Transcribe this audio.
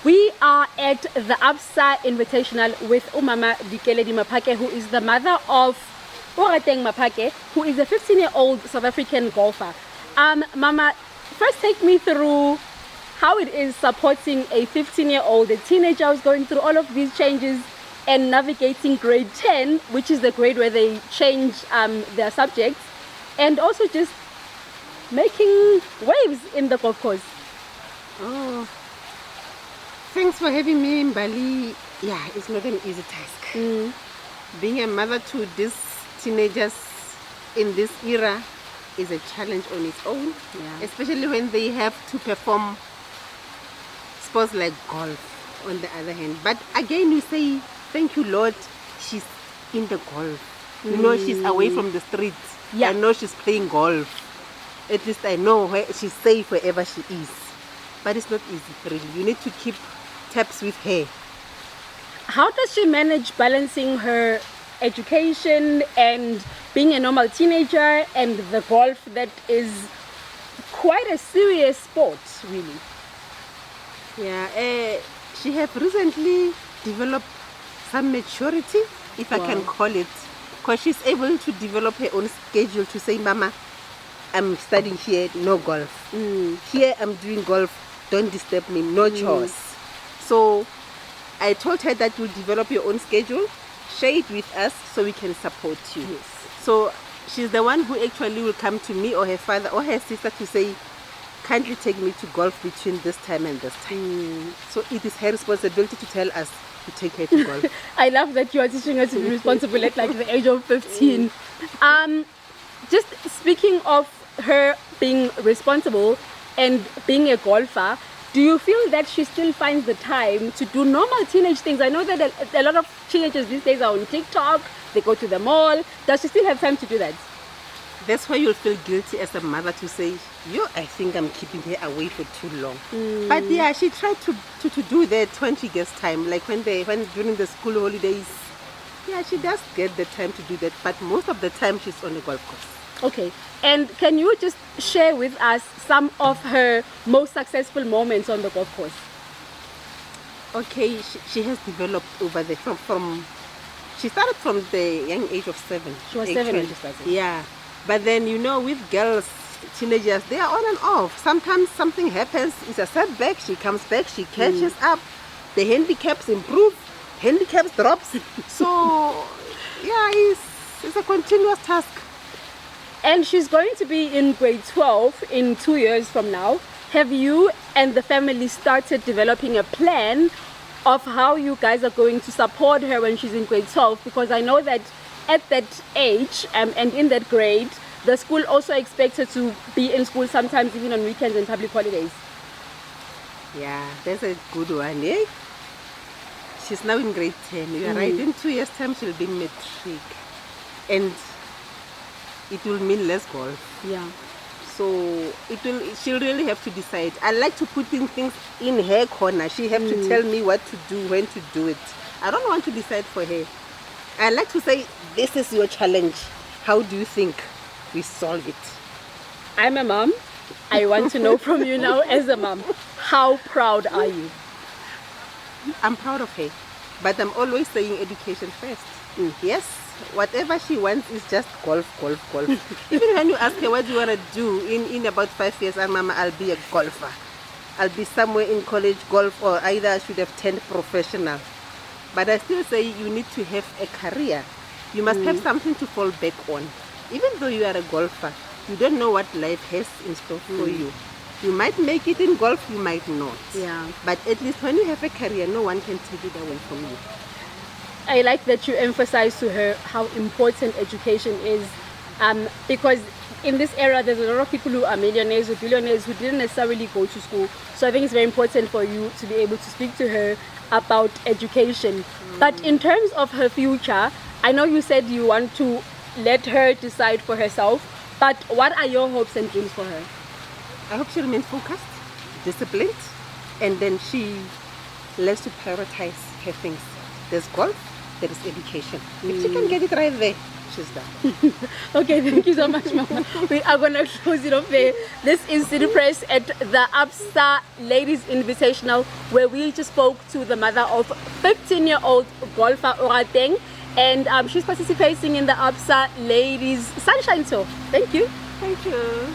We are at the ABSA Invitational with Umama Dikeledi Maphake, who is the mother of Orateng Maphake, who is a 15-year-old South African golfer. Mama, first take me through how it is supporting a 15-year-old, a teenager who's going through all of these changes and navigating grade 10, which is the grade where they change their subjects, and also just making waves in the golf course. Oh, thanks for having me in Bali. Yeah, it's not an easy task. Being a mother to these teenagers in this era is a challenge on its own, especially when they have to perform sports like golf on the other hand. But again, we say, thank you, Lord, she's in the golf. You know, she's away from the streets. I know she's playing golf. At least I know she's safe wherever she is. But it's not easy, really. You need to keep tabs with her. How does she manage balancing her education and being a normal teenager and the golf that is quite a serious sport, really? Yeah, she have recently developed some maturity, if I can call it, because she's able to develop her own schedule to say, Mama, I'm studying here, no golf. Here I'm doing golf, don't disturb me, no chores. So I told her that you'll develop your own schedule, share it with us so we can support you. So she's the one who actually will come to me or her father or her sister to say, kindly take me to golf between this time and this time. So it is her responsibility to tell us to take her to golf. I love that you are teaching her to be responsible at like the age of 15. Just speaking of her being responsible and being a golfer, do you feel that she still finds the time to do normal teenage things? I know that a lot of teenagers these days are on TikTok, they go to the mall. Does she still have time to do that? That's why you'll feel guilty as a mother to say, I think I'm keeping her away for too long. But yeah, she tried to do that when she gets time, like when during the school holidays. Yeah, she does get the time to do that, but most of the time she's on the golf course. Okay, and can you just share with us some of her most successful moments on the golf course? Okay, she has developed over there from she started from the young age of 7. She was 7 when she started. Yeah, but then with girls, teenagers, they are on and off. Sometimes something happens, it's a setback, she comes back, she catches up, the handicaps improve, handicaps drops. So yeah, it's a continuous task. And she's going to be in grade 12 in 2 years from now. Have you and the family started developing a plan of how you guys are going to support her when she's in grade 12? Because I know that at that age and in that grade, the school also expects her to be in school sometimes even on weekends and public holidays. Yeah, that's a good one, eh? She's now in grade 10. You are right. In 2 years' time, she'll be matric. And it will mean less golf. Yeah. So she'll really have to decide. I like to put in things in her corner. She have to tell me what to do, when to do it. I don't want to decide for her. I like to say, this is your challenge. How do you think we solve it? I'm a mom. I want to know from you now as a mom, how proud are you? I'm proud of her. But I'm always saying education first. Yes. Whatever she wants is just golf. Even when you ask her what do you want to do in about 5 years, and Mama, I'll be a golfer. I'll be somewhere in college golf, or either I should have turned professional. But I still say you need to have a career. You must have something to fall back on. Even though you are a golfer, you don't know what life has in store for you. You might make it in golf, you might not. Yeah. But at least when you have a career, no one can take it away from you. I like that you emphasize to her how important education is, because in this era there's a lot of people who are millionaires or billionaires who didn't necessarily go to school. So I think it's very important for you to be able to speak to her about education. But in terms of her future, I know you said you want to let her decide for herself, but what are your hopes and dreams for her? I hope she remains focused, disciplined, and then she learns to prioritize her things. There's golf, there is education. If she can get it right there, she's done. Okay, thank you so much, Mama. We are going to close it off there. This is City Press at the Absa Ladies Invitational, where we just spoke to the mother of 15-year-old golfer Orateng, and she's participating in the Absa Ladies Sunshine Tour. Thank you. Thank you.